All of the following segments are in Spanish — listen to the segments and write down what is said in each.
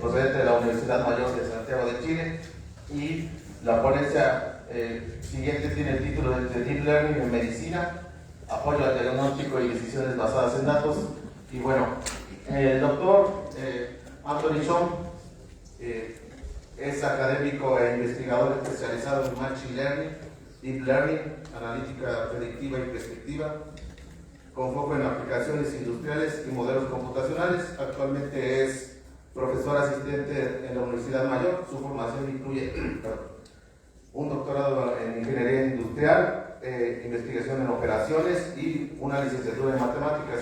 procedente de la Universidad Mayor de Santiago de Chile, y la ponencia siguiente tiene el título de Deep Learning en Medicina, apoyo al diagnóstico y decisiones basadas en datos. Y bueno, el doctor Anthony Chong es académico e investigador especializado en Machine Learning, Deep Learning, analítica predictiva y prescriptiva, con foco en aplicaciones industriales y modelos computacionales. Actualmente es profesor asistente en la Universidad Mayor. Su formación incluye un doctorado en Ingeniería Industrial, investigación en operaciones y una licenciatura en Matemáticas.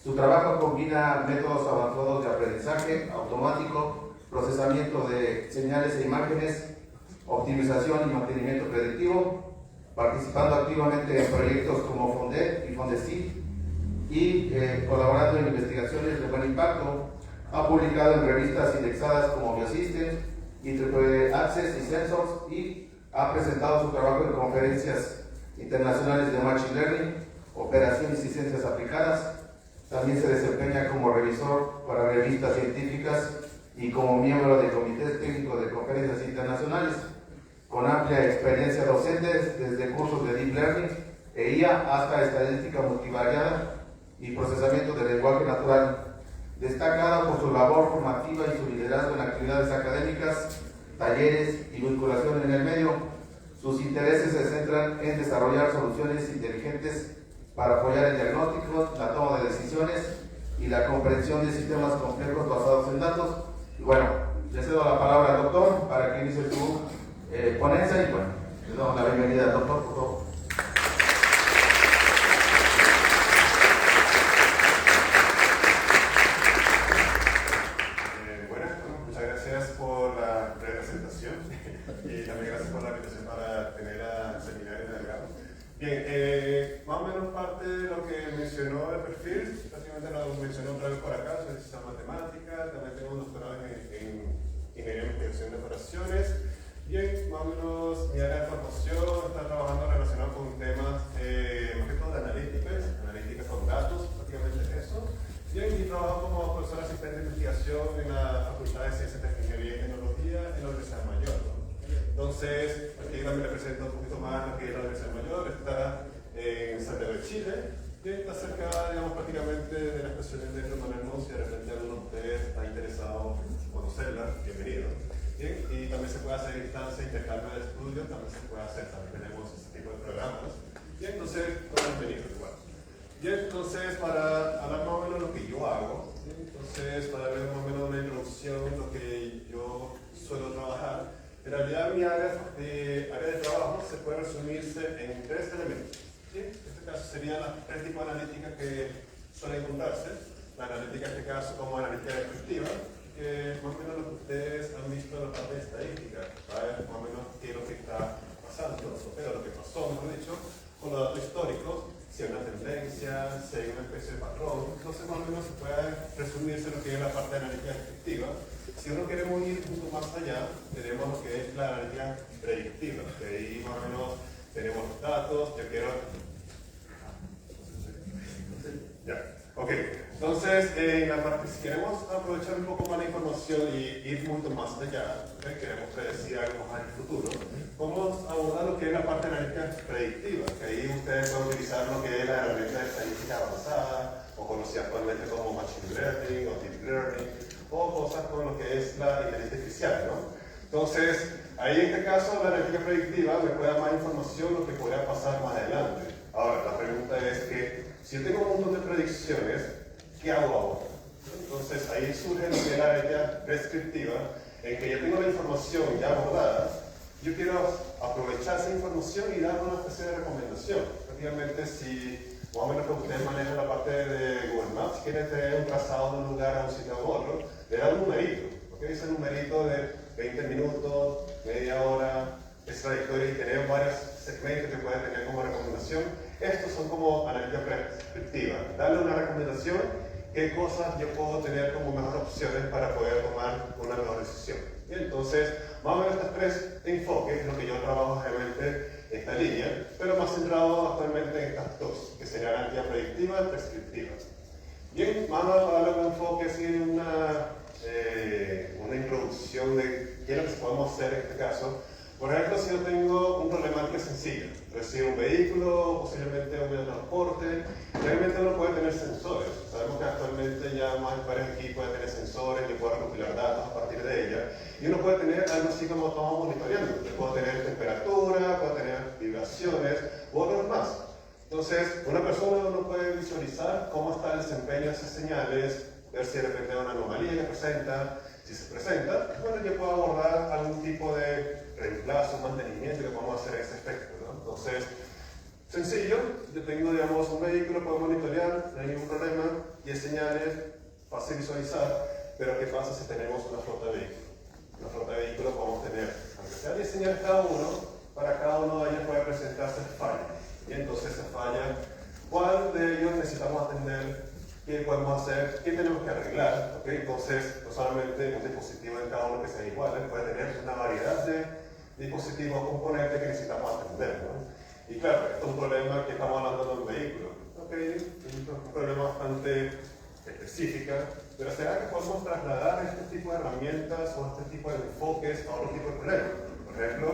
Su trabajo combina métodos avanzados de aprendizaje automático, procesamiento de señales e imágenes, optimización y mantenimiento predictivo, participando activamente en proyectos como FONDET y FONDECIT y colaborando en investigaciones de buen impacto. Ha publicado en revistas indexadas como Biosystems, IEEE Access y Sensors, y ha presentado su trabajo en conferencias internacionales de Machine Learning, operaciones y ciencias aplicadas. También se desempeña como revisor para revistas científicas y como miembro de comités técnicos de conferencias internacionales, con amplia experiencia docente desde cursos de Deep Learning e IA hasta estadística multivariada y procesamiento del lenguaje natural. Destacada por su labor formativa y su liderazgo en actividades académicas, talleres y vinculación en el medio. Sus intereses se centran en desarrollar soluciones inteligentes para apoyar el diagnóstico, la toma de decisiones y la comprensión de sistemas complejos basados en datos. Y bueno, le cedo la palabra al doctor para que inicie su ponencia, y bueno, le damos la bienvenida al doctor, por favor. Muchas gracias por la presentación y también gracias por la invitación para tener al seminario en el grado. Bien, más o menos parte de lo que mencionó el perfil, prácticamente lo mencionó otra vez por acá, soy licenciado en matemáticas, también tengo un doctorado en ingeniería de investigación de operaciones. Bien, más o menos mi área de formación está trabajando relacionado con temas más que todo de analítica con datos, prácticamente eso. Bien, y trabajo como profesor asistente de investigación en la Facultad de Ciencias, Tecnología y Tecnología en la Universidad Mayor, ¿no? Entonces, aquí también le presento un poquito más lo que es la Universidad Mayor. Está en Santiago de Chile, y está cerca, digamos, prácticamente de las estaciones de Manuel. Si de repente alguno de ustedes está interesado en conocerla, bienvenido. Bien, y también se puede hacer instancia, intercambio de estudios, también se puede hacer, también tenemos ese tipo de programas. Bien, entonces, bienvenido igual. Bien, entonces, para hablar más o menos de lo que yo hago, bien, entonces, para ver más o menos una introducción de lo que yo suelo trabajar. En realidad, mi área de trabajo se puede resumirse en tres elementos. ¿Sí? En este caso serían las tres tipos de analítica que suelen encontrarse. La analítica, en este caso, como analítica descriptiva, que más o menos lo que ustedes han visto en la parte de estadística, para ver más o menos qué es lo que está pasando, o lo que pasó, mejor dicho, con los datos históricos, si hay una tendencia, si hay una especie de patrón. Entonces, más o menos se puede resumirse lo que es la parte de analítica descriptiva. Si uno queremos ir un poco más allá, tenemos lo que es la analítica predictiva, que ahí más o menos tenemos los datos. Yo quiero... Ya, ok. Entonces, en la parte, si queremos aprovechar un poco más la información y ir mucho más allá, queremos predecir algo más en el futuro, vamos a abordar lo que es la parte analítica predictiva, que ahí ustedes pueden utilizar lo que es la herramienta de estadística avanzada, o conocida actualmente como Machine Learning o Deep Learning, o cosas con lo que es la inteligencia artificial, ¿no? Entonces, ahí en este caso, la analítica predictiva me puede dar más información de lo que podría pasar más adelante. Ahora, la pregunta es que, si yo tengo un montón de predicciones, ¿qué hago ahora? Entonces, ahí surge lo que es la analítica prescriptiva, en que yo tengo la información ya abordada, yo quiero aprovechar esa información y dar una especie de recomendación. Prácticamente, si más o menos que ustedes manejan la parte de Google Maps, si quieren tener un trazado de un lugar a un sitio a otro, le dan un numerito. ¿Okay? Ese numerito de 20 minutos, media hora, es trayectoria, y tener varios segmentos que pueden tener como recomendación. Estos son como analítica prescriptiva. Darle una recomendación, qué cosas yo puedo tener como mejores opciones para poder tomar una mejor decisión. Y entonces, más o menos estos tres enfoques es lo que yo trabajo realmente esta línea, pero más centrado actualmente en estas dos, que serían analítica predictiva y prescriptiva. Bien, vamos a darle un enfoque así en una hacer en este caso. Por ejemplo, si yo tengo un problemática sencilla, es decir, un vehículo, posiblemente un medio de transporte, realmente uno puede tener sensores. Sabemos que actualmente ya varios equipos pueden tener sensores que pueden recopilar datos a partir de ella. Y uno puede tener algo así como estamos monitoreando. Puede tener temperatura, puede tener vibraciones u otros más. Entonces, una persona uno puede visualizar cómo está el desempeño de esas señales, ver si de repente hay una anomalía que presenta. Si se presenta, bueno, yo puedo abordar algún tipo de reemplazo, mantenimiento que podemos hacer a ese efecto, ¿no? Entonces, sencillo, yo tengo, digamos, un vehículo, puedo monitorear, no hay ningún problema, y hay señales, fácil visualizar, pero ¿qué pasa si tenemos una flota de vehículos? Una flota de vehículos podemos tener, aunque sea 10 señales cada uno, para cada uno de ellos puede presentarse falla. Y entonces esa falla, ¿cuál de ellos necesitamos atender? ¿Qué podemos hacer? ¿Qué tenemos que arreglar? ¿Okay? Entonces, no solamente un dispositivo en cada uno que sea igual, puede tener una variedad de dispositivos o componentes que necesitamos atender, ¿no? Y claro, esto es un problema que estamos hablando de un vehículo. ¿Okay? Es un problema bastante específico, pero ¿será que podemos trasladar este tipo de herramientas o este tipo de enfoques a otro tipo de problemas? Por ejemplo,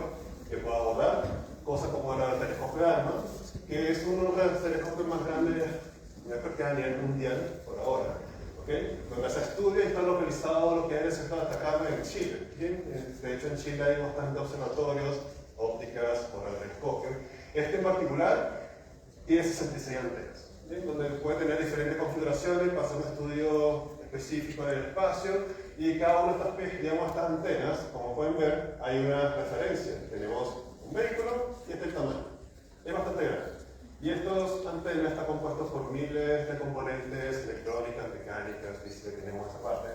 que puedo abordar cosas como el telescopio ALMA, que es uno de los telescopios más grandes a nivel mundial por ahora, ¿okay? Donde se estudia y está localizado lo que es el Atacama en Chile. ¿Bien? De hecho, en Chile hay bastantes observatorios, ópticas, por el telescopio. Este en particular tiene 66 antenas, ¿bien? Donde puede tener diferentes configuraciones para hacer un estudio específico del espacio, y cada una de estas, digamos, estas antenas, como pueden ver, hay una referencia. Tenemos un vehículo y este es el tamaño. Es bastante grande. Y estos antenas están compuestos por miles de componentes electrónicas, mecánicas, físicas, que tenemos esa parte.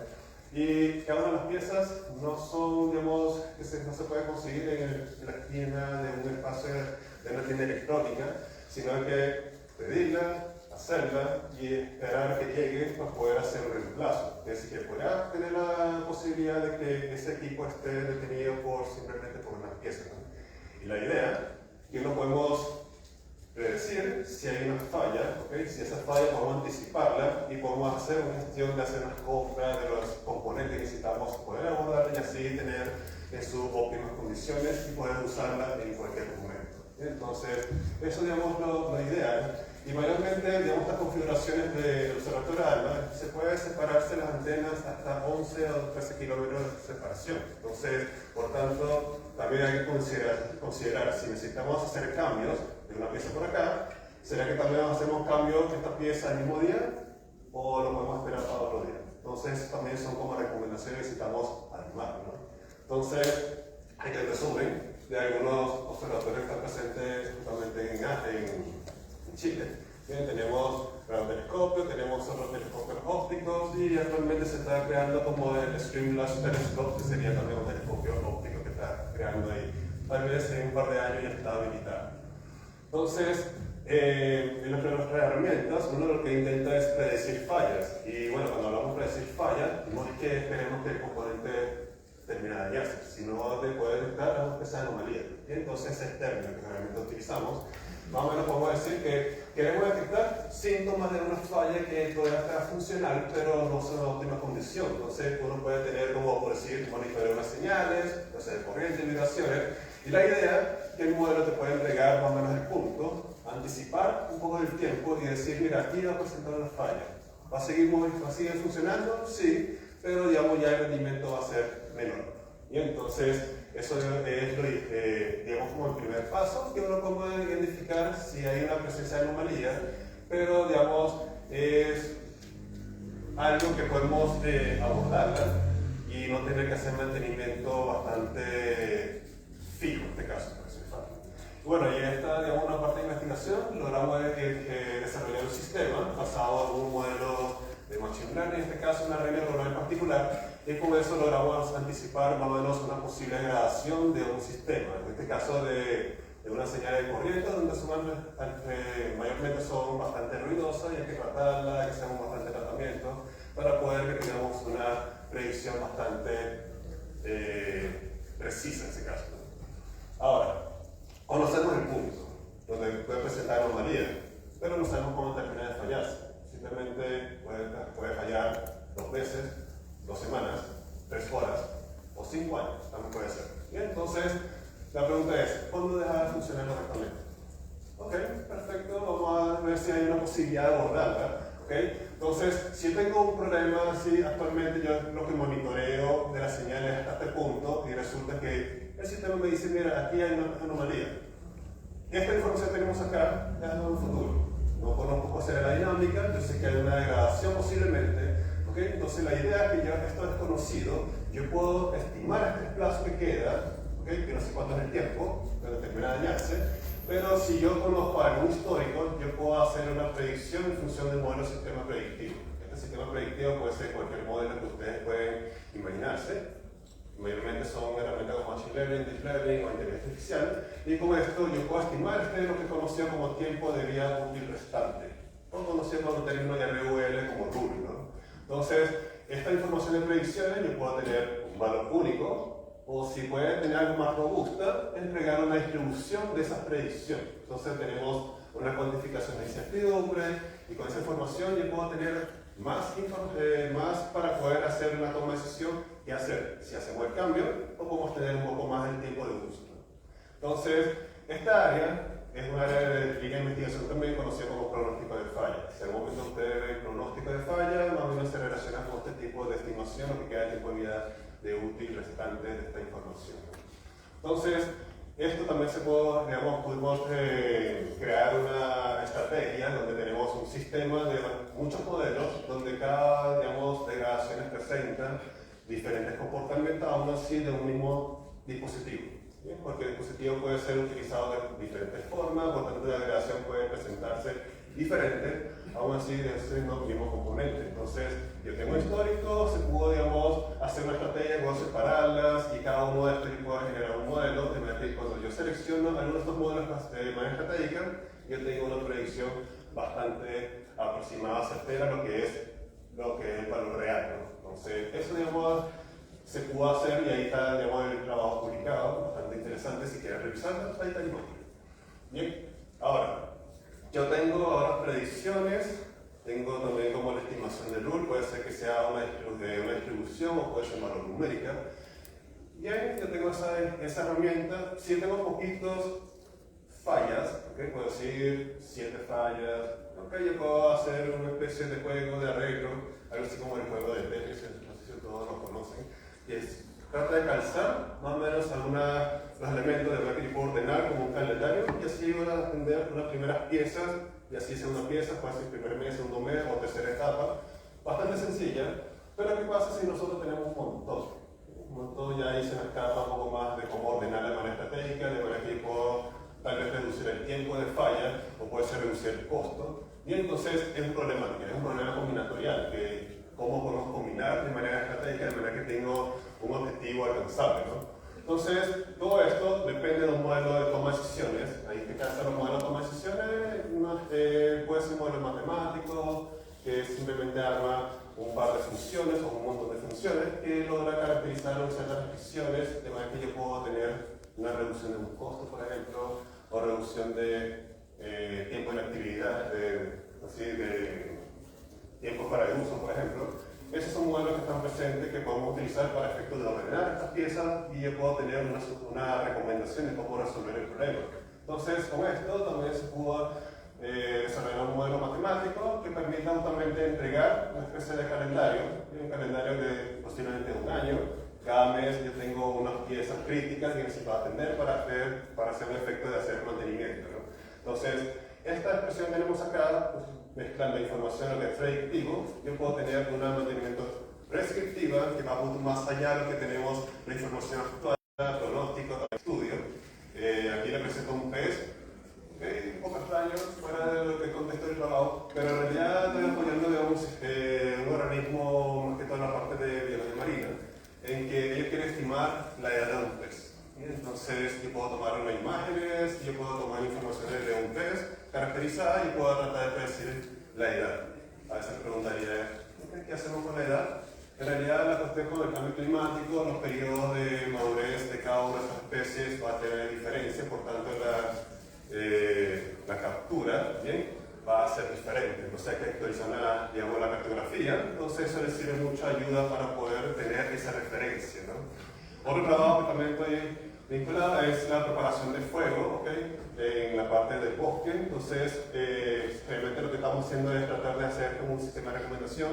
Y cada una de las piezas no son, digamos, no se puede conseguir en la tienda de un espacio de una tienda electrónica, sino hay que pedirla, hacerla y esperar que llegue para poder hacer un reemplazo. Es decir, que podrá tener la posibilidad de que ese equipo esté detenido simplemente por unas piezas, ¿no? Y la idea es que no podemos predecir si hay una falla, ¿okay? Si esa falla podemos anticiparla y podemos hacer una gestión de hacer una compra de los componentes que necesitamos, poder abordarla y así tener en sus óptimas condiciones y poder usarla en cualquier momento. Entonces, eso, digamos, la idea. Y mayormente, digamos, estas configuraciones del observatorio ALMA se puede separarse las antenas hasta 11 o 13 kilómetros de separación. Entonces, por tanto, también hay que considerar si necesitamos hacer cambios de una pieza por acá, ¿será que también hacemos cambios de esta pieza el mismo día o lo podemos esperar para otro día? Entonces, también son como recomendaciones que necesitamos armar, ¿no? Entonces, en el resumen de algunos observatorios que están presentes justamente en Chile. Bien, tenemos el telescopio, tenemos otros telescopios ópticos y actualmente se está creando como el Streamlash Telescope, que sería también un telescopio óptico que está creando ahí. Tal vez en un par de años ya está habilitado. Entonces, en nuestras herramientas, uno lo que intenta es predecir fallas. Y bueno, cuando hablamos de predecir fallas, no es que esperemos que el componente termine de dañarse, sino de poder detectar algo que sea anomalía. Y entonces, ese término que realmente utilizamos, más o menos podemos decir que queremos detectar síntomas de una falla que todavía está funcional, pero no son en óptima condición. Entonces, uno puede tener, como por decir, monitorear unas señales, hacer corrientes, vibraciones. Y la idea es que el modelo te puede entregar más o menos el punto, anticipar un poco del tiempo y decir, mira, aquí va a presentar una falla. ¿Va a seguir funcionando? Sí, pero digamos ya el rendimiento va a ser menor. Y entonces, eso es digamos, como el primer paso, que uno puede identificar si hay una presencia de anomalía, pero digamos, es algo que podemos abordarla y no tener que hacer mantenimiento bastante fijo en este caso. Bueno, y en esta, digamos, una parte de investigación logramos desarrollar un sistema basado en un modelo de Machine Learning, en este caso una red neuronal particular, y con eso logramos anticipar más o menos una posible gradación de un sistema, en este caso de una señal de corriente, donde mayormente son bastante ruidosas y hay que tratarla, hay que hacer un bastante tratamiento para poder que tengamos una predicción bastante precisa en ese caso. Ahora, conocemos el punto donde puede presentar anomalía, pero no sabemos cómo termina de fallarse. Simplemente puede fallar 2 veces, 2 semanas, 3 horas, o o 5 años, también puede ser. Bien, entonces, la pregunta es, ¿cuándo deja de funcionar correctamente? Ok, perfecto, vamos a ver si hay una posibilidad de abordarla. Okay. Entonces, si yo tengo un problema así, actualmente yo lo que monitoreo de las señales hasta este punto y resulta que el sistema me dice, mira, aquí hay una anomalía. Esta información que tenemos acá es en un futuro. No conozco cuál será la dinámica, yo sé que hay una degradación posiblemente. ¿Okay? Entonces, la idea es que ya esto es desconocido, yo puedo estimar este plazo que queda, ¿okay? Que no sé cuánto es el tiempo, pero termina de dañarse. Pero si yo conozco algún histórico, yo puedo hacer una predicción en función del modelo sistema predictivo. Este sistema predictivo puede ser cualquier modelo que ustedes pueden imaginarse. Mayormente son herramientas como Machine Learning, Deep Learning o inteligencia artificial. Y con esto yo puedo estimar lo que conocido como tiempo de vida útil restante. O conocido como término de RUL como RUL, ¿no? Entonces, esta información de predicciones yo puedo tener un valor único. O si puede tener algo más robusta, entregar una distribución de esas predicciones. Entonces tenemos una cuantificación de incertidumbre y con esa información yo puedo tener más para poder hacer una toma de decisión y hacer si hacemos el cambio o podemos tener un poco más de tiempo de uso. Entonces, esta área es un área de línea de investigación también conocida como pronóstico de falla. Si al momento ustedes ven pronóstico de falla, más o menos se relaciona con este tipo de estimación, lo que queda de tiempo de vida de útil restante de esta información. Entonces, esto también se puede, digamos, pudimos crear una estrategia donde tenemos un sistema de muchos modelos donde cada, digamos, degradaciones presenta diferentes comportamientos aún así de un mismo dispositivo. ¿Bien? Porque el dispositivo puede ser utilizado de diferentes formas, por tanto la degradación puede presentarse diferente, aún así de ser los mismos componentes. Entonces, yo tengo histórico, se pudo, digamos, hacer una estrategia, puedo separarlas y cada uno de estos puede generar un modelo, de manera que cuando yo selecciono algunos de estos modelos de manera estratégica, yo tengo una predicción bastante aproximada, certera, lo que es el valor real, ¿no? Entonces, eso, digamos, se pudo hacer y ahí está, digamos, el trabajo publicado, bastante interesante, si quieren revisarlo, ahí está el nombre. Bien, ahora, yo tengo ahora predicciones, tengo también como la estimación del RUL, puede ser que sea una distribución o puede ser valor numérica. Bien, yo tengo esa herramienta, si tengo poquitos fallas, ¿okay? Puedo decir 7 fallas, ¿okay? Yo puedo hacer una especie de juego de arreglo, algo así como el juego de Tetris, no sé si todos lo conocen, que es trata de calzar más o menos los elementos de lo que yo puedo ordenar como un calendario y así voy a atender unas primeras piezas y así segunda pieza, puede ser primer mes, segundo mes o tercera etapa, bastante sencilla, pero ¿qué pasa si nosotros tenemos un montón? Un montón ya ahí se nos escapa un poco más de cómo ordenar de manera estratégica, de manera que puedo tal vez reducir el tiempo de falla o puede ser reducir el costo y entonces es un problema combinatorial que cómo podemos combinar de manera estratégica, de manera que tengo un objetivo alcanzable, ¿no? Entonces, todo esto depende de un modelo de toma de decisiones. Ahí en este caso, los modelos de toma de decisiones puede ser un modelo matemático que simplemente arma un par de funciones o un montón de funciones que logra caracterizar ciertas restricciones de manera que yo puedo tener una reducción de un costo, por ejemplo, o reducción de tiempo en actividad, de tiempo para el uso, por ejemplo. Esos son modelos que están presentes que podemos utilizar para efectos de ordenar estas piezas y yo puedo tener una recomendación de cómo resolver el problema. Entonces, con esto también se pudo desarrollar un modelo matemático que permita justamente entregar una especie de calendario, un calendario de posiblemente un año. Cada mes yo tengo unas piezas críticas que necesito atender para hacer el efecto de hacer mantenimiento, ¿no? Entonces, esta expresión que tenemos acá, pues, mezclando información a lo que es predictivo, yo puedo tener un mantenimiento prescriptiva que va mucho más allá de lo que tenemos la información actual, pronóstico, estudio. Aquí le presento un pez, un poco extraño, fuera de lo que contexto del trabajo, pero en realidad estoy apoyando, digamos, un organismo, más que toda la parte de biología marina, en que ellos quieren estimar la edad de un pez. Entonces, yo puedo tomar unas imágenes, yo puedo tomar informaciones de un pez caracterizada y puedo tratar de predecir la edad. A veces me preguntaría, ¿qué hacemos con la edad? En realidad, la cuestión con el cambio climático, los periodos de madurez de cada una de esas especies va a tener diferencia, por tanto, la captura, ¿bien?, va a ser diferente. Entonces, hay que actualizar la cartografía. Entonces, eso les sirve mucha ayuda para poder tener esa referencia, ¿no? Otro trabajo que también estoy vinculado es la propagación de fuego, ¿okay? En la parte del bosque. Entonces, realmente lo que estamos haciendo es tratar de hacer como un sistema de recomendación,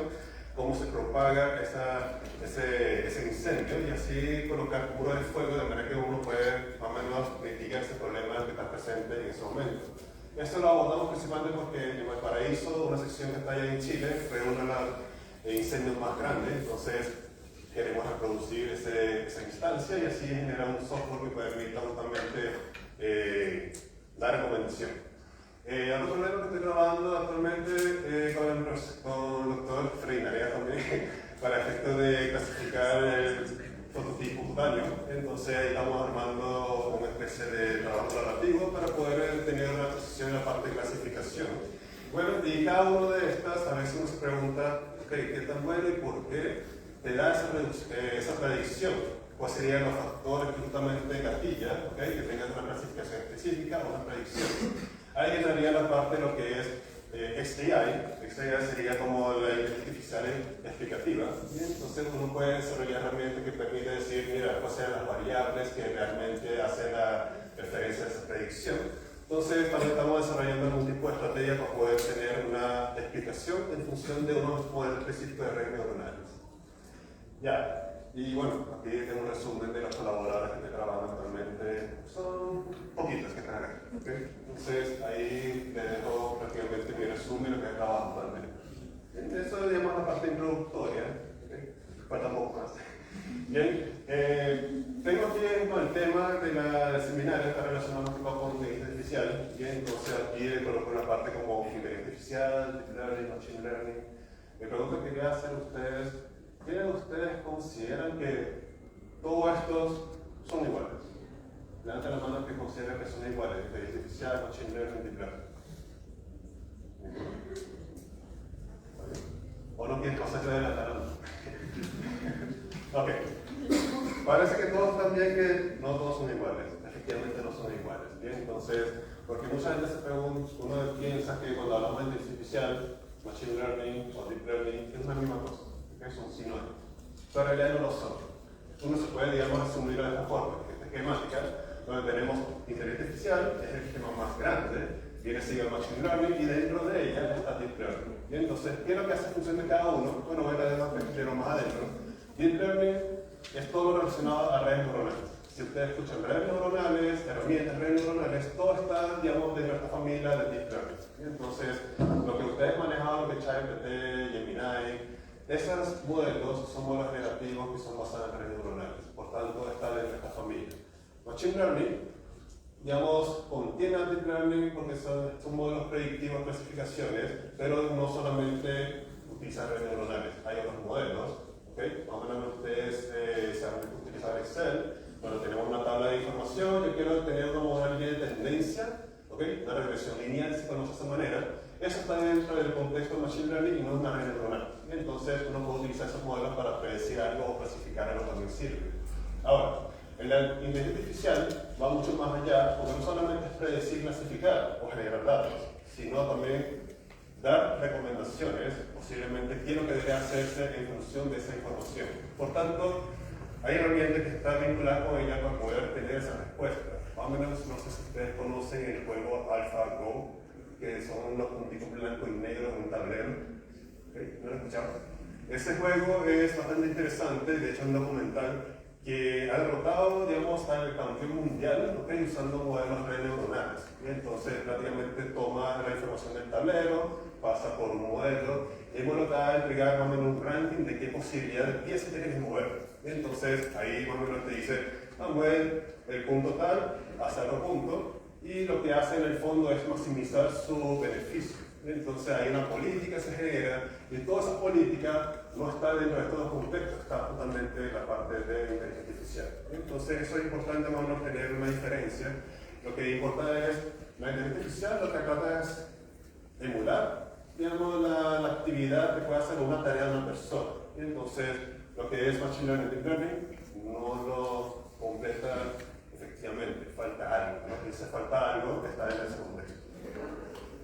cómo se propaga ese incendio y así colocar muro de fuego de manera que uno puede más o menos mitigar ese problema que está presente en ese momento. Esto lo abordamos principalmente porque en Valparaíso, una sección que está allá en Chile, fue uno de los incendios más grandes. Entonces, queremos reproducir esa instancia y así generar un software que permita justamente dar recomendación. Otro problema que estoy trabajando actualmente con el doctor Frei Narea también para efectos de clasificar el fototipo cutáneo. Entonces ahí estamos armando una especie de trabajo narrativo para poder tener una posición en la parte de clasificación. Bueno, y cada una de estas a veces uno se pregunta, okay, ¿qué tan bueno y por qué te da esa predicción? ¿Cuáles serían los factores que justamente gatilla, okay, que tengan una clasificación específica o una predicción? Ahí entraría la parte de lo que es XAI. XAI sería como la inteligencia artificial explicativa. Entonces uno puede desarrollar herramientas que permiten decir, mira, cuáles sean las variables que realmente hacen la referencia a esa predicción. Entonces también estamos desarrollando algún tipo de estrategia para poder tener una explicación en función de unos modelos específicos de redes neuronales. Ya. Y bueno, aquí tengo un resumen de los colaboradores que trabajan actualmente. Son poquitos que están acá. ¿Okay? Entonces ahí les dejo prácticamente mi resumen de lo que trabajo actualmente. Eso es, digamos, la parte introductoria. ¿Okay? Falta un poco más. Bien, tengo aquí el tema del seminario que está relacionado con inteligencia artificial. Bien, entonces aquí le coloco una parte como inteligencia artificial, deep learning, machine learning. Mi pregunta que quería hacer a ustedes: ¿qué ustedes consideran que todos estos son iguales? Levanten la mano que consideran que son iguales: inteligencia artificial, machine learning, deep learning. ¿O no quieren pasarse de la tarea? Ok. Parece que todos también que no todos son iguales. Efectivamente no son iguales. Bien, entonces, porque muchas veces se pregunta, uno piensa que cuando hablamos de inteligencia artificial, machine learning o deep learning es una misma cosa. Que son sinónimos, pero en realidad no lo son. Uno se puede, digamos, asumirlo de esta forma, que esta esquemática, donde tenemos inteligencia artificial, es el sistema más grande, viene sigue el machine learning y dentro de ella está deep learning. Y entonces, ¿qué es lo que hace función de cada uno? Bueno, voy a ver más adentro. Deep learning es todo lo relacionado a redes neuronales. Si ustedes escuchan redes neuronales, herramientas de redes neuronales, todo está, digamos, dentro de esta familia de deep learning. Y entonces, lo que ustedes manejaban, lo que ChatGPT, Gemini, esos modelos son modelos generativos que son basados en redes neuronales, por tanto está dentro de esta familia. Machine Learning, digamos, contiene Deep Learning porque son modelos predictivos, clasificaciones, pero no solamente utilizan redes neuronales, hay otros modelos. ¿Okay? Más o menos ustedes saben utilizar Excel, cuando tenemos una tabla de información, yo quiero tener una modalidad de tendencia, ¿okay? Una regresión lineal, se conoce de esa manera. Eso está dentro del contexto de Machine Learning y no es una red neuronal. Entonces uno puede utilizar esos modelos para predecir algo o clasificar algo también sirve. Ahora, en la inteligencia artificial va mucho más allá, porque no solamente es predecir, clasificar o generar datos, sino también dar recomendaciones, posiblemente qué es lo que debe hacerse en función de esa información. Por tanto, hay herramientas que están vinculadas con ella para poder tener esa respuesta. Más o menos, no sé si ustedes conocen el juego AlphaGo, que son unos puntitos blancos y negros en un tablero. ¿Okay? ¿No lo escuchamos? Ese juego es bastante interesante, de hecho es un documental que ha derrotado, digamos, al campeón mundial, ¿okay? Usando modelos de redes neuronales. Entonces, prácticamente toma la información del tablero, pasa por un modelo, y bueno, te va a entregar más o menos un ranking de qué posibilidad de piezas tienes que mover. Entonces, ahí más o menos te dice, mueve el punto tal hasta otro punto, y lo que hace en el fondo es maximizar su beneficio. Entonces hay una política que se genera, y toda esa política no está dentro de estos dos contextos, está totalmente en la parte de inteligencia artificial. Entonces eso es importante más o menos tener una diferencia. Lo que importa es, la inteligencia artificial lo que trata es emular, digamos, la actividad que puede hacer una tarea de una persona. Entonces lo que es Machine Learning, Deep Learning, no lo completa efectivamente, falta algo, ¿no? Dice falta algo que está en ese contexto.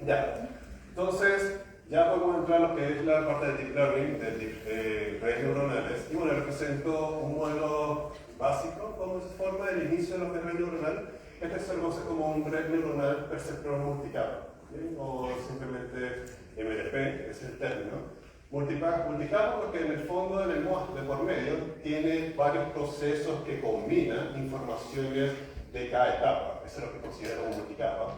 Ya, entonces ya podemos entrar a lo que es la parte de Deep Learning, de redes neuronales, y bueno, les presento un modelo básico, como se forma el inicio de lo que es red neuronal. Este se conoce como un red neuronal perceptrón multicapa, ¿sí? O simplemente MLP, es el término. Multicapa porque en el fondo, en el de por medio, tiene varios procesos que combinan informaciones de cada etapa. Eso es lo que considero un multicapa.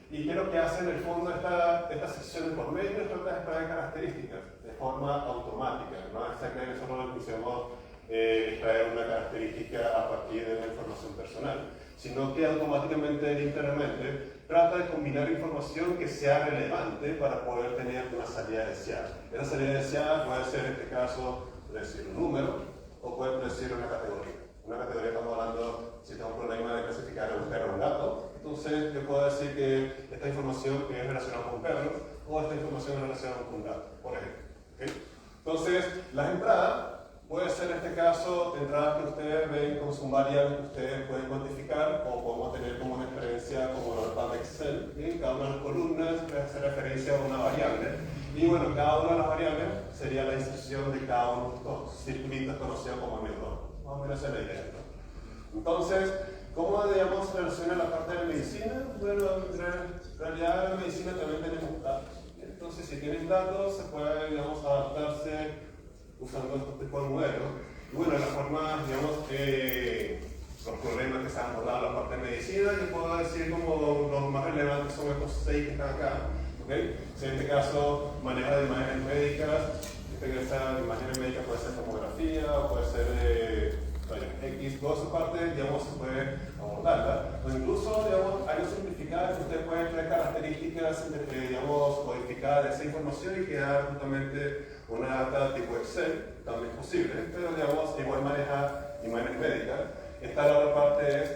¿Y qué es lo que hace en el fondo esta sección de por medio? Trata de extraer características de forma automática. No es que nosotros quisiéramos extraer una característica a partir de una información personal, sino que automáticamente, internamente, trata de combinar información que sea relevante para poder tener una salida deseada. Esa salida deseada puede ser, en este caso, decir un número o puede decir una categoría. Una categoría, estamos hablando, si tengo un problema de clasificar un perro o un gato, entonces yo puedo decir que esta información es relacionada con perros o esta información es relacionada con un gato, por ejemplo. ¿Okay? Entonces, las entradas puede ser en este caso entradas que ustedes ven como son variables que ustedes pueden cuantificar o podemos tener como una experiencia como la tabla Excel. ¿Sí? Cada una de las columnas hace referencia a una variable y bueno, cada una de las variables sería la inserción de cada uno de estos circuitos conocidos como neuronas. Más o menos esa es la idea, ¿no? Entonces, ¿cómo digamos relaciona la parte de medicina? Bueno, en realidad en medicina también tenemos datos. Entonces, si tienen datos, se puede digamos adaptarse usando este tipo de modelos. Y bueno, la forma, digamos, los problemas que se han abordado en la parte de medicina, yo puedo decir como los más relevantes son estos 6 que están acá. ¿Okay? Si en este caso maneja de imágenes médicas, esa imágenes médicas puede ser tomografía, o puede ser X, toda esa parte, digamos, se puede abordarla. O incluso, digamos, algo simplificado que usted puede traer características, digamos, codificar esa información y crear justamente una data tipo Excel, también es posible, pero digamos, igual maneja imágenes médicas. Esta la otra parte es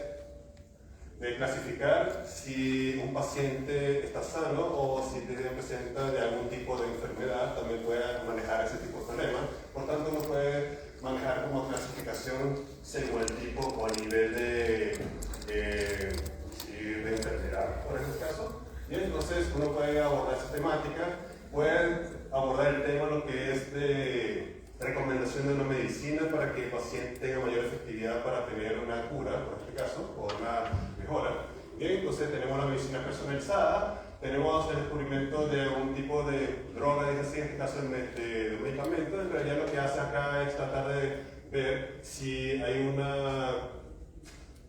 de clasificar si un paciente está sano o si presenta de algún tipo de enfermedad, también puede manejar ese tipo de problemas. Por tanto, uno puede manejar como clasificación según el tipo o nivel de enfermedad, por ese caso. Y entonces uno puede abordar esa temática, puede abordar el tema lo que es de recomendación de una medicina para que el paciente tenga mayor efectividad para tener una cura, por este caso, o una mejora. Bien, entonces tenemos la medicina personalizada, tenemos el descubrimiento de un tipo de droga, en este caso de un medicamento. En realidad lo que hace acá es tratar de ver si hay una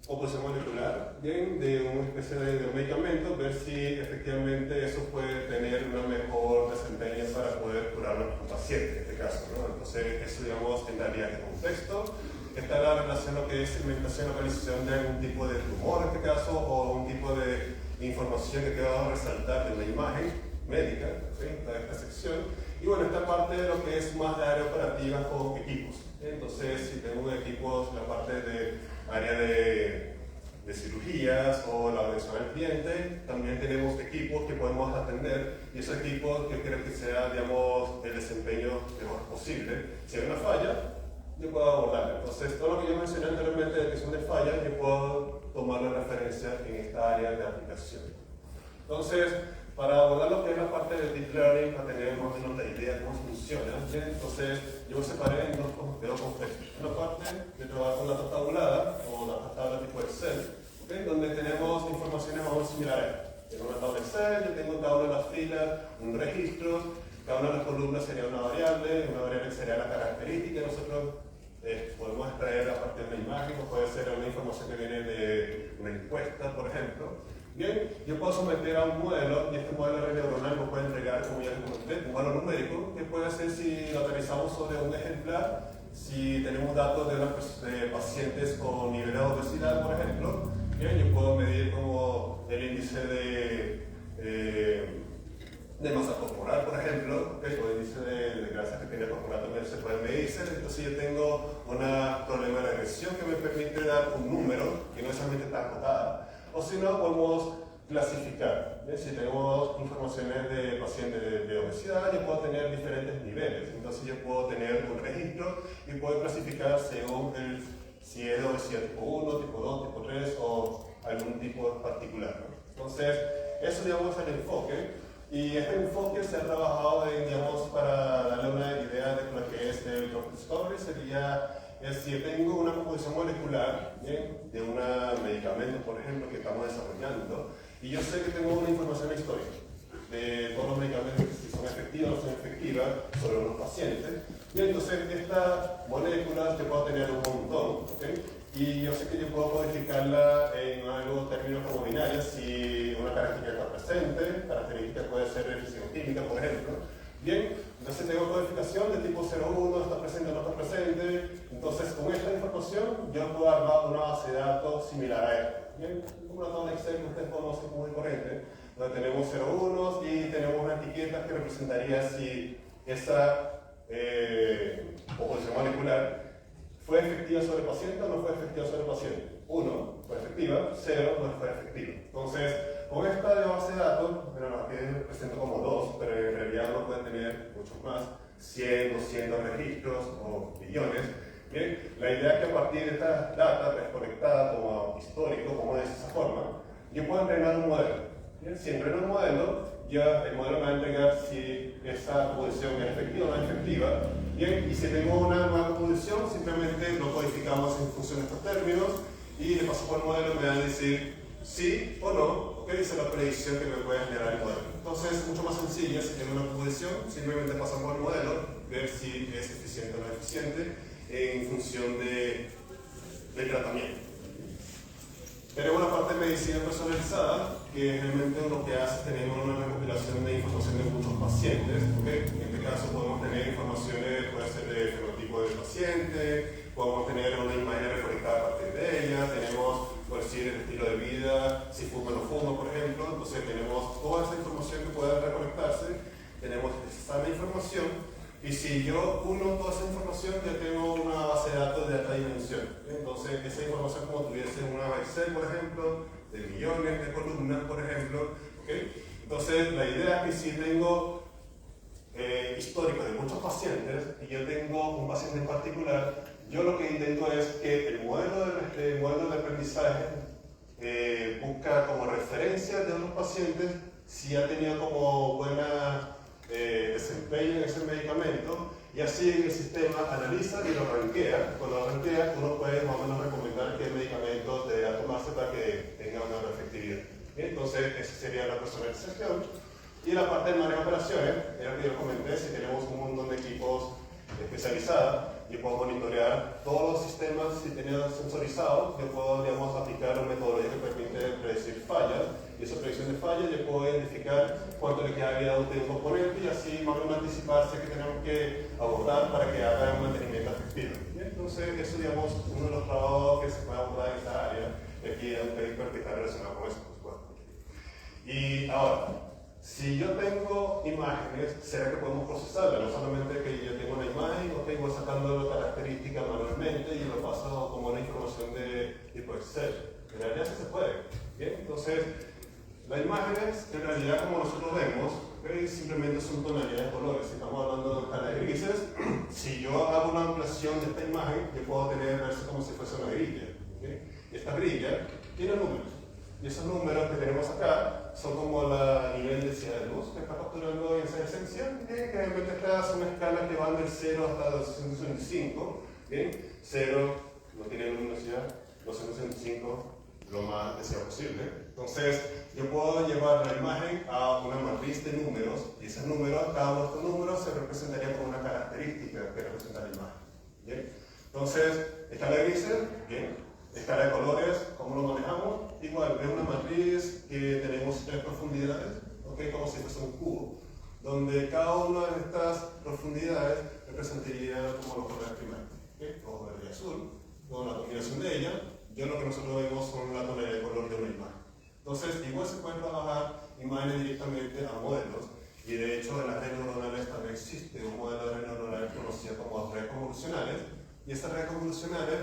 composición molecular, bien, de una especie de un medicamento, ver si efectivamente eso puede tener un mejor desempeño para poder curar a un paciente, en este caso, ¿no? Entonces, eso, digamos, en realidad es contexto. Está la relación lo que es segmentación, localización de algún tipo de tumor, en este caso, o un tipo de información que queda a resaltar de una imagen médica, ¿sí? Esta sección. Y bueno, esta parte de lo que es más de área operativa con equipos. Entonces, si tenemos equipos, la parte de área de cirugías o la atención al cliente, también tenemos equipos que podemos atender y esos equipos yo quiero que sea, digamos, el desempeño mejor posible. Si hay una falla, yo puedo abordarla. Entonces, todo lo que yo mencioné anteriormente de detección de fallas, yo puedo tomar la referencia en esta área de aplicación. Entonces, para abordar lo que es la parte de Deep Learning, para tener más o menos la idea de cómo funciona, ¿sí? Entonces yo separé en dos contextos. Una parte de trabajar con datos tabulada o datos tabla tipo Excel, ¿sí? Donde tenemos informaciones más o menos similares. Tengo una tabla Excel, yo tengo cada una de las filas, un registro, cada una de las columnas sería una variable sería la característica que nosotros podemos extraer a partir de una imagen, o puede ser una información que viene de una encuesta, por ejemplo. Bien, yo puedo someter a un modelo y este modelo de red neuronal nos puede entregar, como ya les comenté, un valor numérico que puede ser si lo aterrizamos sobre un ejemplar, si tenemos datos de pacientes con nivel de obesidad, por ejemplo. Bien, yo puedo medir como el índice de masa corporal, por ejemplo, ¿okay? O el índice de grasa que tiene corporal también se puede medirse. Entonces yo tengo un problema de regresión que me permite dar un número que no necesariamente está acotada. O si no, podemos clasificar. ¿Bien? Si tenemos informaciones de pacientes de obesidad, yo puedo tener diferentes niveles. Entonces yo puedo tener un registro y puedo clasificar según si es de obesidad tipo 1, tipo 2, tipo 3 o algún tipo particular, ¿no? Entonces, eso, digamos, es el enfoque. Y este enfoque se ha trabajado, digamos, para darle una idea de lo que es el Drug Discovery, sería es si yo tengo una composición molecular, ¿bien?, de un medicamento, por ejemplo, que estamos desarrollando, y yo sé que tengo una información histórica de todos los medicamentos, si son efectivos o no son efectivas, sobre unos pacientes, y entonces esta molécula yo puedo tener un montón, ¿okay? Y yo sé que yo puedo modificarla en algo términos como binarios si una característica está presente, característica puede ser de fisicoquímica, por ejemplo. Bien, entonces tengo codificación de tipo 0,1, está presente o no está presente. Entonces con esta información yo puedo armar una base de datos similar a esta. Bien, como una tabla Excel que ustedes conocen como muy corriente, donde tenemos 0,1 y tenemos una etiqueta que representaría si esa composición molecular ¿fue efectiva sobre el paciente o no fue efectiva sobre el paciente? 1 fue efectiva, 0 no fue efectiva. Entonces, con esta base de datos, bueno, aquí presento como 2, pero en realidad uno puede tener muchos más, 100, 200 registros o millones. Bien, la idea es que a partir de esta data recolectada como histórico, como de esa forma, yo puedo entrenar un modelo. Bien, si entreno un modelo, ya el modelo me va a entregar si esa composición es efectiva o no es efectiva. Bien, y si tengo una nueva composición, simplemente lo codificamos en función de estos términos y le paso por el modelo, me va a decir sí o no, ok, esa es la predicción que me puede generar el modelo. Entonces es mucho más sencilla, si tengo una composición, simplemente paso por el modelo, ver si es eficiente o no es eficiente en función del tratamiento. Tenemos la parte de medicina personalizada, que realmente lo que hace es tener una recopilación de información de muchos pacientes. ¿Okay? En este caso podemos tener informaciones, puede ser de fenotipo del paciente, podemos tener una imagen recolectada a partir de ella, tenemos, por decir, el estilo de vida, si fuma o no fuma, por ejemplo. Entonces tenemos toda esa información que pueda recolectarse, tenemos esa información. Y si yo uno toda esa información, ya tengo una base de datos de alta dimensión. Entonces, esa información como tuviese una Excel, por ejemplo, de millones de columnas, por ejemplo. ¿Okay? Entonces, la idea es que si tengo histórico de muchos pacientes y yo tengo un paciente en particular, yo lo que intento es que el modelo de aprendizaje busca como referencia de unos pacientes si ha tenido como buena desempeño en ese medicamento, y así el sistema analiza y lo rankea. Cuando lo rankea, uno puede más o menos recomendar qué medicamentos debe tomarse para que tenga una mejor efectividad. Bien, entonces esa sería la personalización. Y la parte de manejo de operaciones, era lo que yo comenté, si tenemos un montón de equipos especializados, yo puedo monitorear todos los sistemas, si tengo sensorizados, yo puedo, digamos, aplicar una metodología que permite predecir fallas, y esa predicción de fallas yo puedo identificar cuánto le queda vida útil a un componente y así más o menos anticiparse que tenemos que abordar para que haga un mantenimiento efectivo. Entonces, eso, digamos, uno de los trabajos que se puede abordar en esta área, y aquí hay un paper que está relacionado con eso, por supuesto. Y ahora, si yo tengo imágenes, ¿será que podemos procesarlas? No solamente que yo tengo una imagen, ok, voy sacando las características manualmente y lo paso como una información de tipo Excel. En realidad sí se puede. ¿Bien? Entonces, las imágenes, en realidad como nosotros vemos, ¿okay?, simplemente son tonalidades de colores. Si estamos hablando de escalas de grises, si yo hago una ampliación de esta imagen, yo puedo verse como si fuese una grilla. ¿Okay? Esta grilla tiene números. Y esos números que tenemos acá son como el nivel de densidad de luz que está capturando en esa esencia, que realmente estas son escalas que van del 0 hasta 265. ¿Bien? 0 no tiene luminosidad, 265 lo más deseado posible. Entonces, yo puedo llevar la imagen a una matriz de números, y esos números, cada uno de estos números se representaría con una característica que representa la imagen. ¿Bien? Entonces, escala de grises, bien. Escala de colores, ¿cómo lo manejamos? Igual, es una matriz que tenemos 3 profundidades, ¿okay?, como si fuese un cubo, donde cada una de estas profundidades representaría como los colores primarios. ¿Okay? Rojo, verde y azul, con la combinación de ellas, lo que nosotros vemos son la tonalidad de color de una imagen. Entonces, igual se pueden trabajar imágenes directamente a modelos, y de hecho en las redes neuronales también existe un modelo de redes neuronales conocido como redes convolucionales, y estas redes convolucionales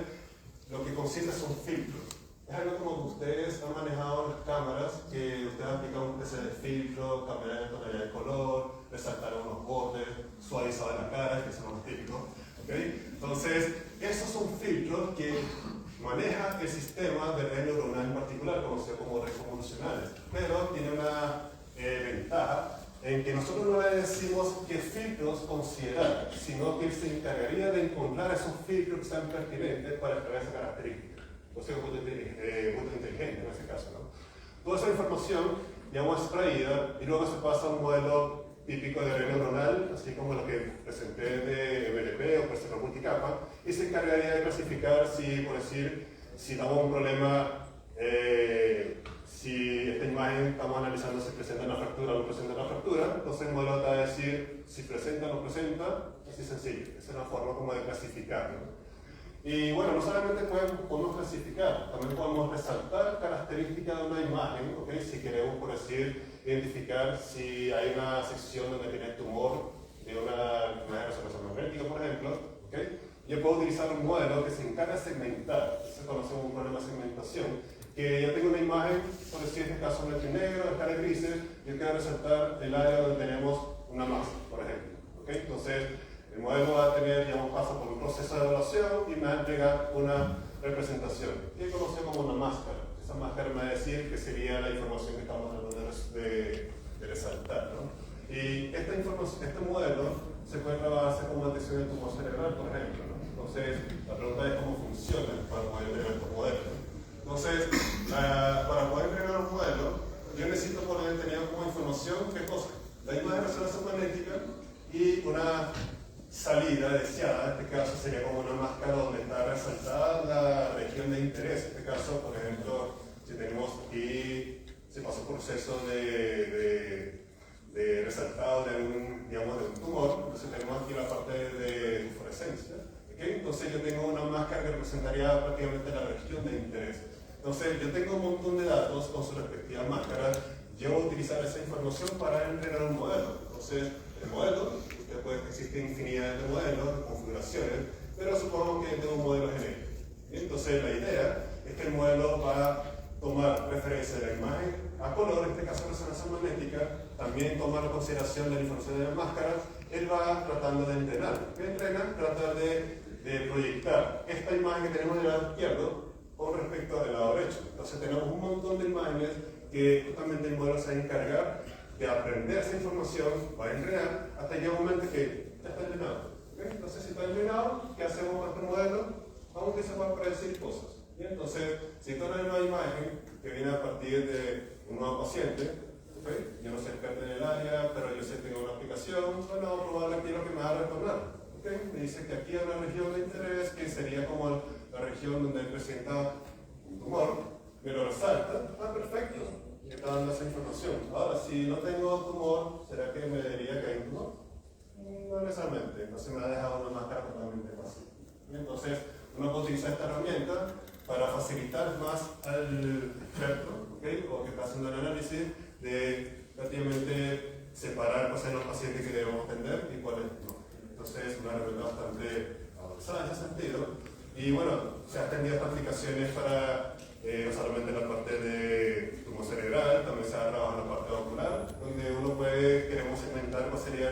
lo que consiste son filtros. Es algo como que ustedes han manejado en las cámaras, que ustedes aplican un especie de filtro, cambiar la tonalidad de color, resaltar unos bordes, suavizar la cara, que son los típicos. ¿Okay? Entonces, esos son filtros que maneja el sistema de red neuronal en particular, conocido como redes convolucionales, pero tiene una ventaja, en que nosotros no le decimos qué filtros considerar, sino que él se encargaría de encontrar esos filtros que sean pertinentes para extraer esa característica. Entonces, muy inteligente en ese caso, ¿no? Toda esa información ya hemos extraída y luego se pasa a un modelo típico de red neuronal, así como lo que presenté de MLP o percepción multicapa, y se encargaría de clasificar si, por decir, si damos un problema, si esta imagen estamos analizando si presenta una fractura o no presenta una fractura, entonces el modelo te va a decir si presenta o no presenta, así sencillo. Esa es una forma como de clasificar, ¿no? Y bueno, no solamente podemos clasificar, también podemos resaltar características de una imagen, ¿okay? Si queremos, por decir, identificar si hay una sección donde tiene tumor de una resonancia magnética, por ejemplo, ¿okay? Yo puedo utilizar un modelo que se encarga de segmentar, se conoce como un problema de segmentación, que ya tengo una imagen, por decir, en este caso blanco y negro, escala grises, yo quiero resaltar el área donde tenemos una masa, por ejemplo, ¿okay? Entonces, el modelo va a tener, digamos, pasa por un proceso de evaluación y me va a entregar una representación, que es conocido como una máscara. Esa máscara me va a decir que sería la información que estamos tratando de resaltar, ¿no? Y esta información, este modelo se puede trabajarse como detección de tumor cerebral, por ejemplo, ¿no? Entonces, la pregunta es cómo funciona para poder entrenar estos modelos. Entonces, para poder entrenar un modelo, yo necesito poner tenido como información, ¿qué cosa? La imagen de resonancia magnética y una salida deseada, en este caso sería como una máscara donde está resaltada la región de interés. En este caso, por ejemplo, si tenemos aquí, se pasó por proceso de resaltado de un, digamos, de un tumor, entonces tenemos aquí la parte de fluorescencia. ¿Okay? Entonces yo tengo una máscara que representaría prácticamente la región de interés. Entonces yo tengo un montón de datos con su respectiva máscara, yo voy a utilizar esa información para entrenar un modelo. Entonces el modelo, existe infinidad de modelos, de configuraciones, pero supongamos que tengo un modelo genérico. Entonces la idea es que el modelo va a tomar referencia de la imagen a color, en este caso resonancia magnética, también tomar consideración de la información de la máscara. Él va tratando de entrenar. ¿Qué entrena? Tratar de proyectar esta imagen que tenemos del lado izquierdo con respecto al lado derecho. Entonces tenemos un montón de imágenes que justamente el modelo se va a encargar de aprender esa información, va a entrenar, hasta que llega un momento que ya está entrenado. ¿Okay? Entonces, si está entrenado, ¿qué hacemos con este modelo? Vamos que se va a predecir cosas. ¿Sí? Entonces, si esta es una nueva imagen que viene a partir de un nuevo paciente, ¿okay? Yo no soy experto en el área, pero yo sé que tengo una aplicación, bueno, vamos a probar aquí lo que me va a retornar. ¿Okay? Me dice que aquí hay una región de interés que sería como la región donde presenta un tumor, me lo resalta, perfecto. ¿Qué está dando esa información? Ahora, si no tengo tumor, ¿será que me diría que hay un tumor? No necesariamente, entonces me ha dejado una máscara totalmente fácil. Entonces, uno puede utilizar esta herramienta para facilitar más al experto, ¿okay? O que está haciendo el análisis, de prácticamente separar cosas en los pacientes que debemos atender y cuáles no. Entonces, es una herramienta bastante avanzada en ese sentido. Y bueno, se han extendido estas aplicaciones para no solamente la parte de tumor cerebral, también se ha trabajado en la parte ocular, donde uno queremos segmentar cuál sería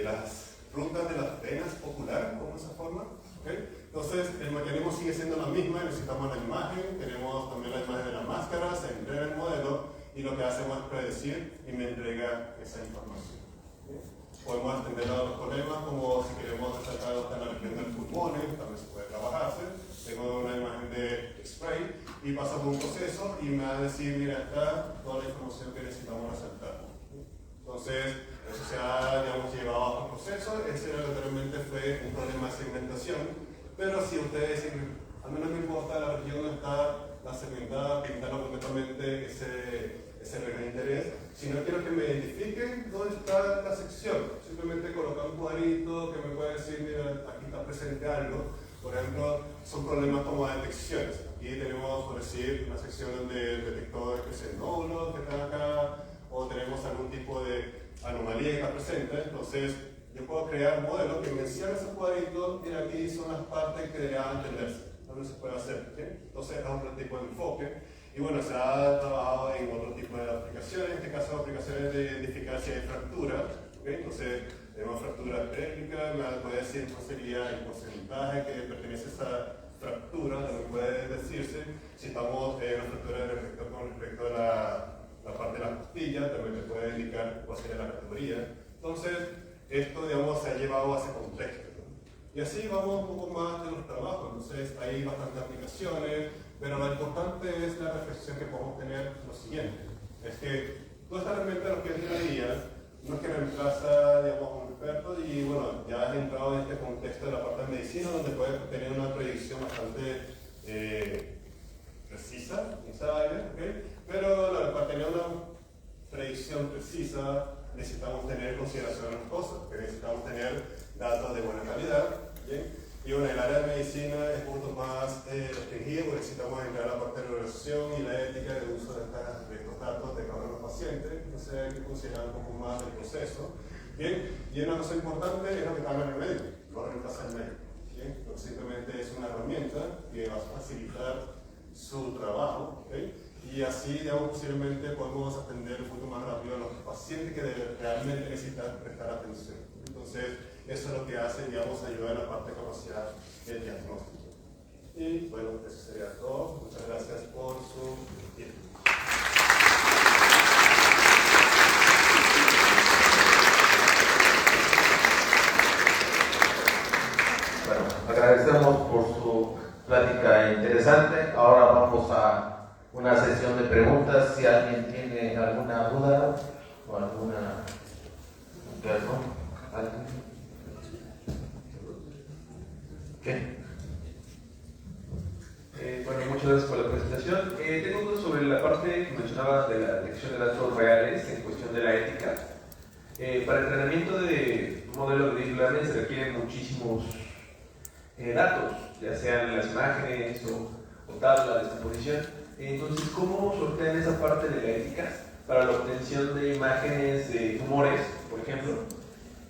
las rutas de las venas oculares, como esa forma. ¿Okay? Entonces, el mecanismo sigue siendo la misma, necesitamos la imagen, tenemos también la imagen de la máscara, se entrega el modelo y lo que hacemos es predecir y me entrega esa información. ¿Okay? Podemos atender a otros problemas, como si queremos resaltar hasta la región del pulmón, también se puede trabajarse. Tengo una imagen de X-ray y pasa por un proceso y me va a decir, mira, está toda la información que necesitamos resaltar. Entonces, eso se ha, digamos, llevado a otro proceso. Ese literalmente fue un problema de segmentación, pero si ustedes dicen, al menos me importa la región donde está la segmentada, pintarlo completamente ese región de interés. Si no quiero que me identifiquen dónde está la sección, simplemente colocar un cuadrito que me pueda decir, mira, aquí está presente algo. Por ejemplo, son problemas como detecciones. Aquí tenemos, por decir, una sección donde el detector de nódulos que están acá, o tenemos algún tipo de anomalía que está presente. Entonces, yo puedo crear modelos que mencionen esos cuadritos y aquí son las partes que deberían entenderse. También se puede hacer. ¿Sí? Entonces, es otro tipo de enfoque. Y bueno, se ha trabajado en otro tipo de aplicaciones, en este caso aplicaciones de identificar si hay fracturas. ¿Okay? Entonces, tenemos fractura pélvica, me puede decir cuál sería el porcentaje que pertenece a esa fractura, también puede decirse si estamos en una fractura con respecto a la parte parte de la pastilla, también te puede indicar cuál sería la categoría. Entonces, esto, digamos, se ha llevado a ese contexto, ¿no? Y así vamos un poco más de los trabajos. Entonces, hay bastantes aplicaciones, pero lo importante es la reflexión que podemos tener lo siguiente. Es que toda esta herramienta de lo que es la guía no es que reemplaza, digamos, a un experto y, bueno, ya has entrado en este contexto de la parte de medicina donde puede tener una proyección bastante precisa, ¿okay? Pero para tener una predicción precisa necesitamos tener en consideración las cosas, que necesitamos tener datos de buena calidad, ¿bien? Y bueno, el área de medicina es un poco más restringido porque necesitamos entrar a la parte de la regulación y la ética de uso de estos datos de cada uno de los pacientes, entonces hay que considerar un poco más el proceso, ¿bien? Y una cosa importante es lo que está en el médico, no reemplaza el médico, ¿bien? Entonces simplemente es una herramienta que va a facilitar su trabajo, ¿okay? Y así, digamos, posiblemente podemos atender un poco más rápido a los pacientes que realmente necesitan prestar atención. Entonces, eso es lo que hace, digamos, ayudar en la parte de capacidad del diagnóstico. Y bueno, eso sería todo. Muchas gracias por su tiempo. Bueno, agradecemos por su plática interesante. Ahora vamos a una sesión de preguntas. Si alguien tiene alguna duda o alguna pregunta, ¿alguien? ¿Qué? Bueno, muchas gracias por la presentación. Tengo dudas sobre la parte que mencionaba de la detección de datos reales en cuestión de la ética. Para el entrenamiento de modelos de deep learning se requieren muchísimos datos, ya sean las imágenes o tablas de descomposición. Entonces, ¿cómo sortean esa parte de la ética para la obtención de imágenes de tumores, por ejemplo,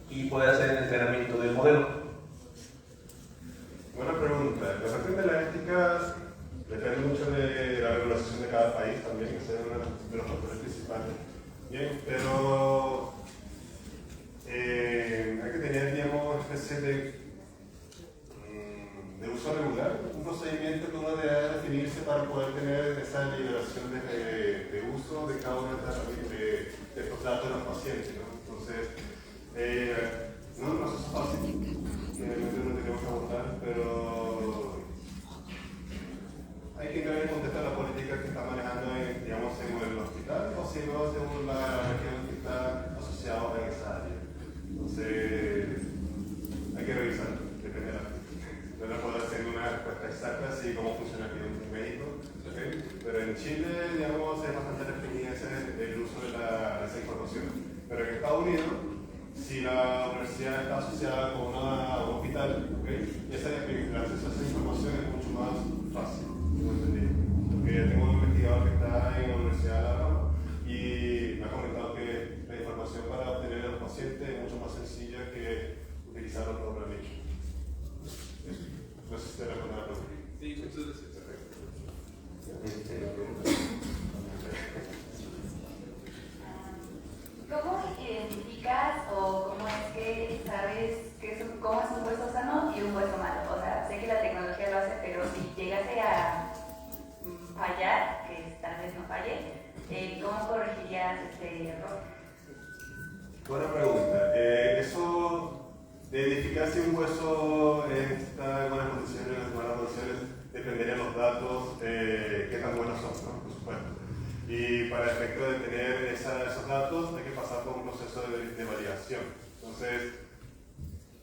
y poder hacer el entrenamiento del modelo? Buena pregunta. La cuestión de la ética depende mucho de la regulación de cada país también, que es uno de los factores principales. Bien, pero hay que tener, digamos, una especie de uso regular, un procedimiento que uno debe definirse para poder tener esa liberación de uso de cada uno de estos datos de los pacientes, ¿no? Entonces, no es fácil. Realmente no tenemos que abordar, pero hay que tener en contexto la política que está manejando digamos, en el hospital o si no, según la región que está asociada a esa área. Entonces, hay que revisarlo, depende de la política. No puedo hacer una respuesta exacta así como funciona aquí en México, ¿okay? Pero en Chile, digamos, es bastante restringido el uso de esa información. Pero en Estados Unidos, si la universidad está asociada con un hospital, ¿okay? El acceso a esa información es mucho más fácil, porque ya tengo un investigador que está en la Universidad de Alabama y me ha comentado que la información para obtener a los pacientes es mucho más sencilla que utilizarlo propiamente. No sé si te responde la pregunta. Sí, muchas gracias. Perfecto. ¿Cómo identificas o cómo es que sabes cómo es un hueso sano y un hueso malo? O sea, sé que la tecnología lo hace, pero si llegase a fallar, que tal vez no falle, ¿cómo corregirías este error? Buena pregunta. Eso de identificar si un hueso está en buenas condiciones o en malas condiciones dependería de los datos, qué tan buenos son, ¿no? Por supuesto. Y para el efecto de tener esos datos hay que pasar por un proceso de validación. Entonces,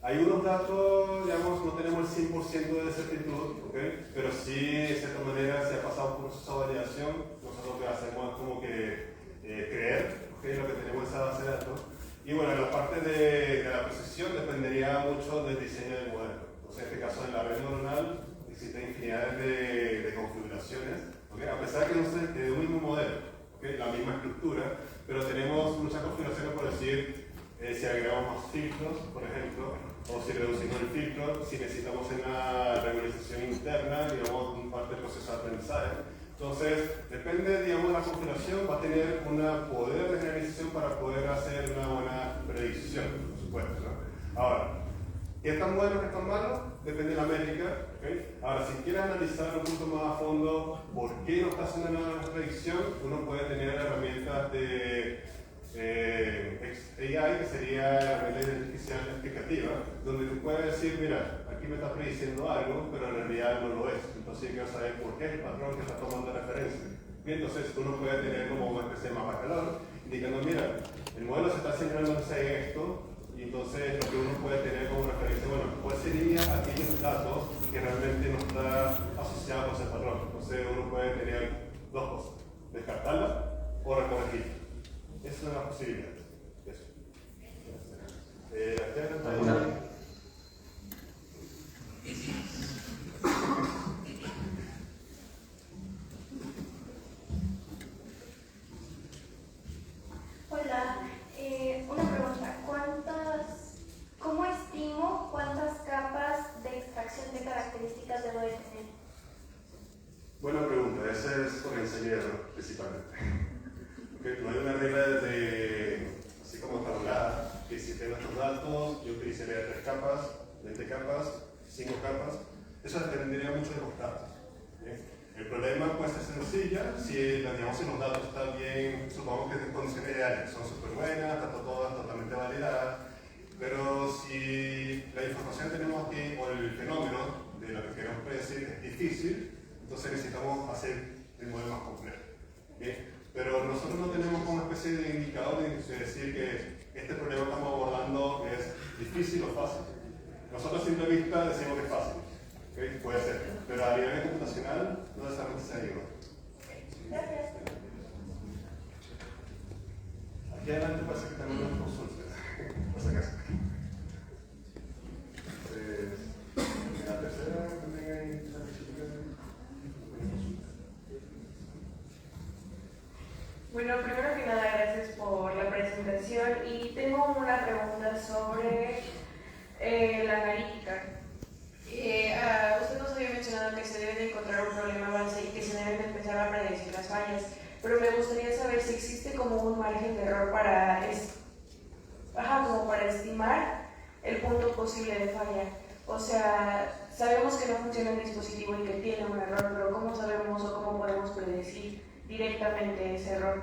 hay unos datos, digamos, no tenemos el 100% de certitud, ¿okay? Pero sí, de cierta manera, se ha pasado por un proceso de validación. Nosotros lo que hacemos es como que creer, ¿okay? Lo que tenemos en esa base de datos. Y bueno, la parte de la precisión dependería mucho del diseño del modelo. Entonces, en este caso, en la red neuronal existen infinidades de configuraciones, ¿okay? A pesar que no es un mismo modelo, ¿okay? La misma estructura, pero tenemos muchas configuraciones, por decir, si agregamos más filtros, por ejemplo, o si reducimos el filtro, si necesitamos una regularización interna, digamos, un parte del proceso de aprendizaje. Entonces, depende, digamos, de la configuración, va a tener un poder de generalización para poder hacer una buena predicción, por supuesto, ¿no? Ahora, ¿qué es tan bueno, qué es tan malo? Depende de la métrica, ¿okay? Ahora, si quieres analizar un poco más a fondo viendo por qué no está haciendo una predicción, uno puede tener herramientas de AI, que sería la herramienta de inteligencia explicativa, donde tú puedes decir, mira, aquí me está prediciendo algo, pero en realidad no lo es. Entonces yo quiero saber por qué es el patrón que está tomando referencia. Bien, entonces uno puede tener como una especie de mapa de calor, indicando, mira, el modelo se está centrando en esto, y entonces lo que uno puede tener como referencia, bueno, ¿cuál sería aquellos datos que realmente no está asociado con ese patrón? Entonces uno puede tener dos cosas, descartarla o recorregirla. Esa es una posibilidad. Eso. Hola, una pregunta. ¿Cómo estimo cuántas capas de extracción de características debo de tener? Buena pregunta, esa es por enseñarlo principalmente. Okay, no hay una regla así como tabulada, que si tengo estos datos, yo utilizaría 3 capas, 20 capas, 5 capas. Eso dependería mucho de los datos. ¿Okay? El problema puede ser sencilla, si los datos están bien, supongamos que las condiciones ideales son súper buenas, están todas totalmente validadas, pero si la información que tenemos aquí, o el fenómeno de lo que queremos predecir es difícil, entonces necesitamos hacer el modelo más complejo. ¿Bien? Pero nosotros no tenemos como una especie de indicador de decir que este problema que estamos abordando es difícil o fácil. Nosotros a simple vista decimos que es fácil. ¿Okay? Puede ser, pero a nivel computacional no necesariamente se ayuda. Gracias. Aquí adelante puede ser que tenemos unas consultas, por si acaso. La tercera también hay una consulta. Bueno, primero que nada, gracias por la presentación y tengo una pregunta sobre la analítica. Usted nos había mencionado que se debe de encontrar un problema base y que se deben de empezar a predecir las fallas, pero me gustaría saber si existe como un margen de error como para estimar el punto posible de falla. O sea, sabemos que no funciona el dispositivo y que tiene un error, pero ¿cómo sabemos o cómo podemos predecir directamente ese error?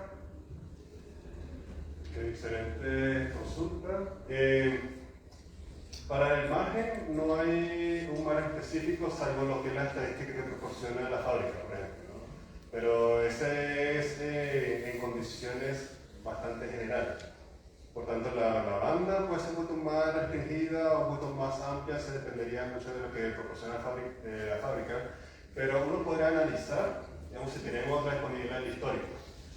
Excelente consulta. Para el margen no hay un margen específico salvo lo que es la estadística que proporciona la fábrica, por ejemplo, ¿no? Pero ese es en condiciones bastante generales. Por tanto, la banda puede ser un poco más restringida o un poco más amplia, se dependería mucho de lo que proporciona la fábrica, pero uno podría analizar, digamos, si tenemos la disponibilidad del histórico.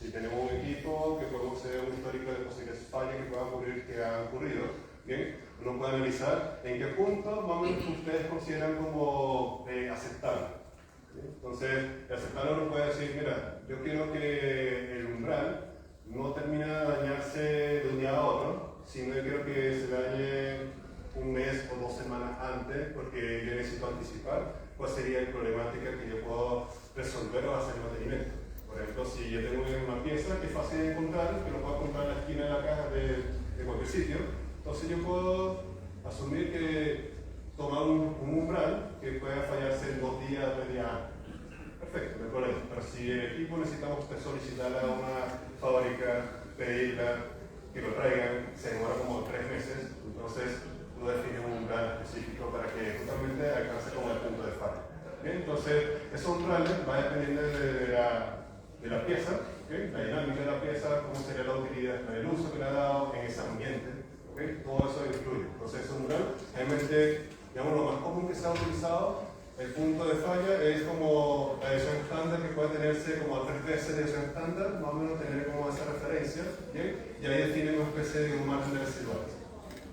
Si tenemos un equipo que podemos hacer un histórico de posibles fallas que puedan ocurrir, que han ocurrido, ¿bien? Uno puede analizar en qué punto más o menos ustedes consideran como aceptable. ¿Bien? Entonces, aceptable uno puede decir, mira, yo quiero que el umbral no termine de dañarse de un día a otro, sino yo quiero que se dañe un mes o 2 semanas antes, porque yo necesito anticipar cuál sería la problemática que yo puedo resolver o hacer mantenimiento. Por ejemplo, si yo tengo una pieza que es fácil de encontrar, que lo puedo comprar en la esquina de la caja de cualquier sitio, entonces yo puedo asumir que tomar un umbral que pueda fallarse en 2 días, 3 días. Perfecto, no hay problema. Pero si el equipo necesitamos solicitar a una fábrica, pedirla, que lo traigan, se demora como 3 meses, entonces tú defines un umbral específico para que justamente alcance como el punto de falla. ¿Okay? Entonces, esos umbrales va dependiendo de la pieza, ¿okay? La dinámica de la pieza, cómo sería la utilidad, el uso que le ha dado en ese ambiente, ¿okay? Todo eso influye. Entonces, ese umbral, realmente, digamos, lo más común que se ha utilizado, el punto de falla es como la edición estándar que puede tenerse como a 3 veces de edición estándar, más o menos tener como esa referencia, ¿bien? Y ahí definen una especie de un margen de residuales.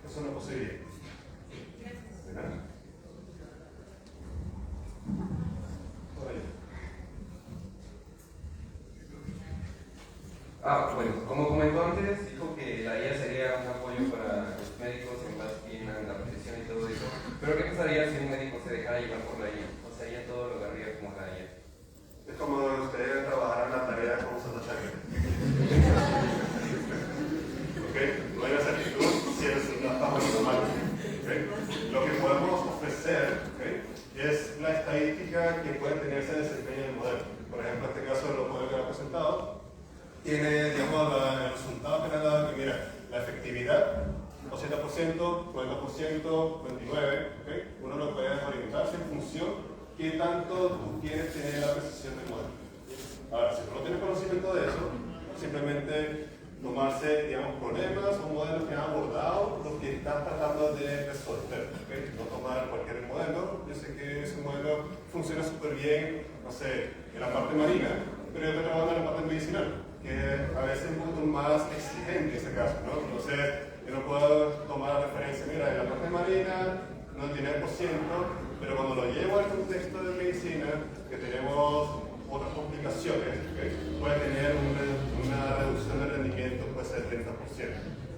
Eso es una posibilidad. ¿De nada? Por ahí. Bueno, como comentó antes, dijo que la IA sería un apoyo para los médicos en base a la precisión y todo eso. Pero ¿qué pasaría si un médico se dejara llevar por la IA? O sea, ya todo lo agarraría como la IA. Es como ustedes trabajaran la tarea como ChatGPT. ¿Ok? No hay esa actitud si el resultado está bueno o malo. ¿Okay? Lo que podemos ofrecer, ¿okay?, es la estadística que puede tener ese desempeño del modelo. Por ejemplo, en este caso, los modelos que han presentado, tiene, digamos, el resultado que le han dado que, mira, la efectividad, 80%, 40%, 29%, ¿okay? Uno lo puede orientarse en función de qué tanto tú quieres tener la precisión del modelo. Ahora, si tú no tienes conocimiento de eso, simplemente tomarse, digamos, problemas o modelos que han abordado lo que estás tratando de resolver, ¿okay? No tomar cualquier modelo. Yo sé que ese modelo funciona súper bien, no sé, en la parte marina, pero yo estoy trabajando en la parte medicinal, que a veces es un poco más exigente en ese caso, ¿no? Entonces, yo no puedo tomar referencia, mira, en la parte marina, 99%, pero cuando lo llevo al contexto de medicina, que tenemos otras complicaciones, ¿okay? Puede tener una reducción de rendimiento, puede ser 30%.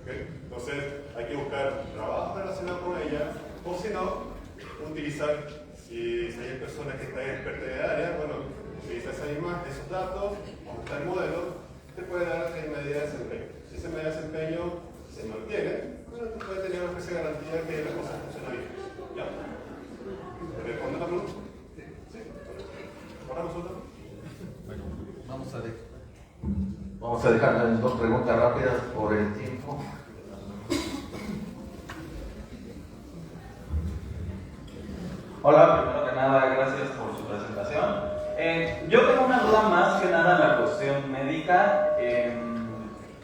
¿Okay? Entonces, hay que buscar trabajo relacionado con ella, o si no, utilizar, si hay personas que están expertas en el área, bueno, utiliza esos datos, ajustar el modelo, te puede dar el medida de desempeño. Si esa medida de desempeño se mantiene, bueno, tú puedes tener una especie de garantía que las cosas funcionan bien. ¿Ya? ¿Te responde la pregunta? ¿Sí? ¿Ahora consulta? Bueno, vamos a ver. Vamos a dejar las dos preguntas rápidas por el tiempo. Hola, primero que nada, gracias por su presentación. Yo tengo una duda más que nada en la cuestión médica.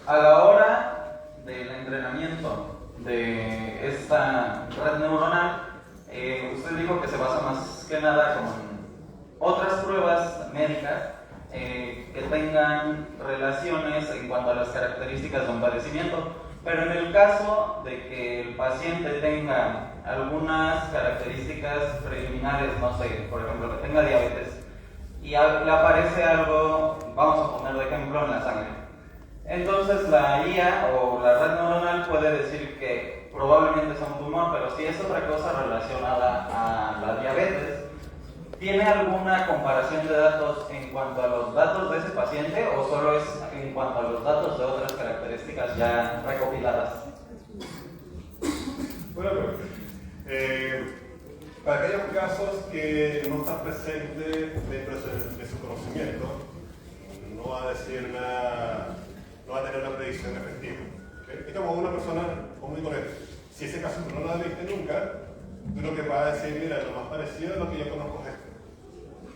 A la hora del entrenamiento de esta red neuronal, usted dijo que se basa más que nada con otras pruebas médicas que tengan relaciones en cuanto a las características de un padecimiento. Pero en el caso de que el paciente tenga algunas características preliminares, no sé, por ejemplo, que tenga diabetes, y le aparece algo, vamos a poner de ejemplo, en la sangre. Entonces la IA o la red neuronal puede decir que probablemente sea un tumor, pero si es otra cosa relacionada a la diabetes, ¿tiene alguna comparación de datos en cuanto a los datos de ese paciente o solo es en cuanto a los datos de otras características ya recopiladas? Bueno, para aquellos casos que no están presentes dentro de su conocimiento, no va a decir nada, no va a tener una predicción efectiva. ¿Okay? Es como una persona común y corriente. Si ese caso tú no lo viste nunca, tú lo que vas a decir, mira, lo más parecido es lo que yo conozco es esto.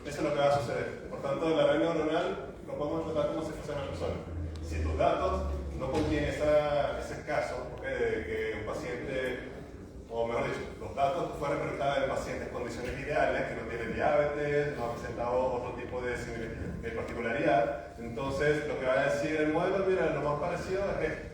Eso es lo que va a suceder. Por tanto, la red neuronal lo podemos tratar como si fuese una persona. Si tus datos no contienen ese caso, ¿okay? De que un paciente, o mejor dicho, los datos fueron recolectados en pacientes en condiciones ideales, que no tienen diabetes, no han presentado otro tipo de particularidad, entonces lo que va a decir el modelo, mira, lo más parecido es esto.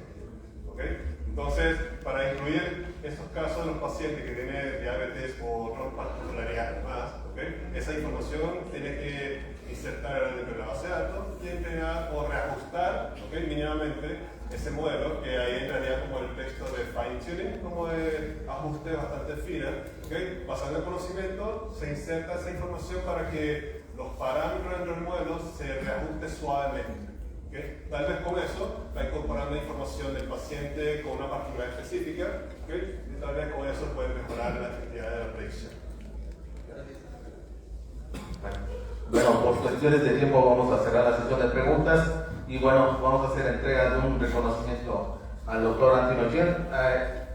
¿Okay? Entonces, para incluir estos casos de los pacientes que tienen diabetes o otras particularidades más, ¿okay? Esa información tiene que insertar dentro de la base de datos y entrenar o reajustar, ¿okay? Mínimamente ese modelo, que ahí entraría como el texto de fine tuning, como de ajuste bastante fino, ¿okay? Basado en el conocimiento, se inserta esa información para que los parámetros del modelo se reajusten suavemente. ¿Okay? Tal vez con eso va incorporando información del paciente con una particularidad específica, ¿okay? Y tal vez con eso puede mejorar la efectividad de la predicción. Bueno, por cuestiones de tiempo vamos a cerrar la sesión de preguntas y bueno, vamos a hacer entrega de un reconocimiento al doctor Antinochen.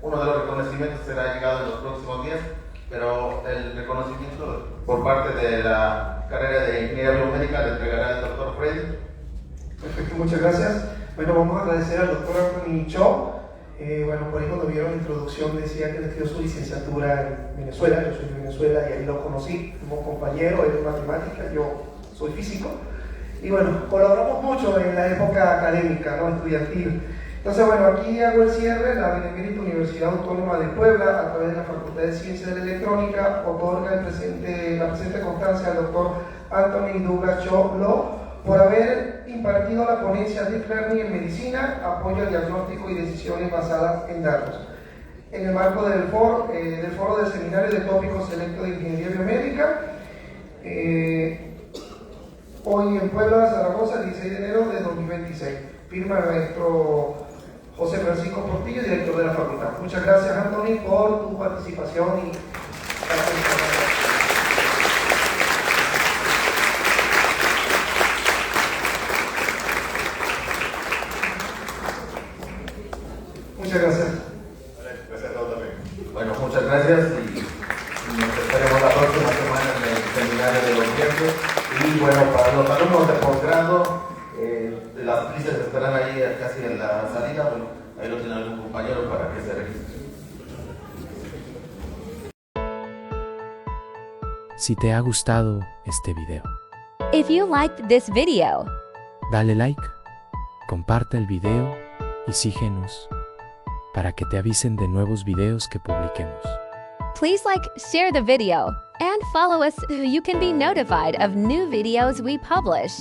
Uno de los reconocimientos será llegado en los próximos días, pero el reconocimiento por parte de la carrera de Ingeniería Biomédica le entregará el doctor Freddy. Perfecto, muchas gracias. Bueno, vamos a agradecer al doctor Anthony Cho. Bueno, por ahí cuando vieron la introducción decía que él estudió su licenciatura en Venezuela. Yo soy de Venezuela y ahí lo conocí como compañero, él es matemática, yo soy físico. Y bueno, colaboramos mucho en la época académica, ¿no? Estudiantil. Entonces, bueno, aquí hago el cierre. La Benemérita Universidad Autónoma de Puebla, a través de la Facultad de Ciencias de la Electrónica, otorga la presente constancia al doctor Anthony Douglas Cho Lo por haber impartido la ponencia Deep Learning en Medicina, apoyo al diagnóstico y decisiones basadas en datos, en el marco del foro del Seminario de Tópicos Selectos de Ingeniería Biomédica, hoy en Puebla, Zaragoza, 16 de enero de 2026. Firma el maestro José Francisco Portillo, director de la facultad. Muchas gracias, Anthony, por tu participación y ordinaria de los viernes. Y bueno, para los alumnos de posgrado, las listas estarán ahí casi en la salida. Bueno, ahí lo tiene algún compañero para que se registre. Si te ha gustado este video, If you liked this video, dale like, comparte el video y síguenos para que te avisen de nuevos videos que publiquemos. please like, share the video, and follow us so you can be notified of new videos we publish.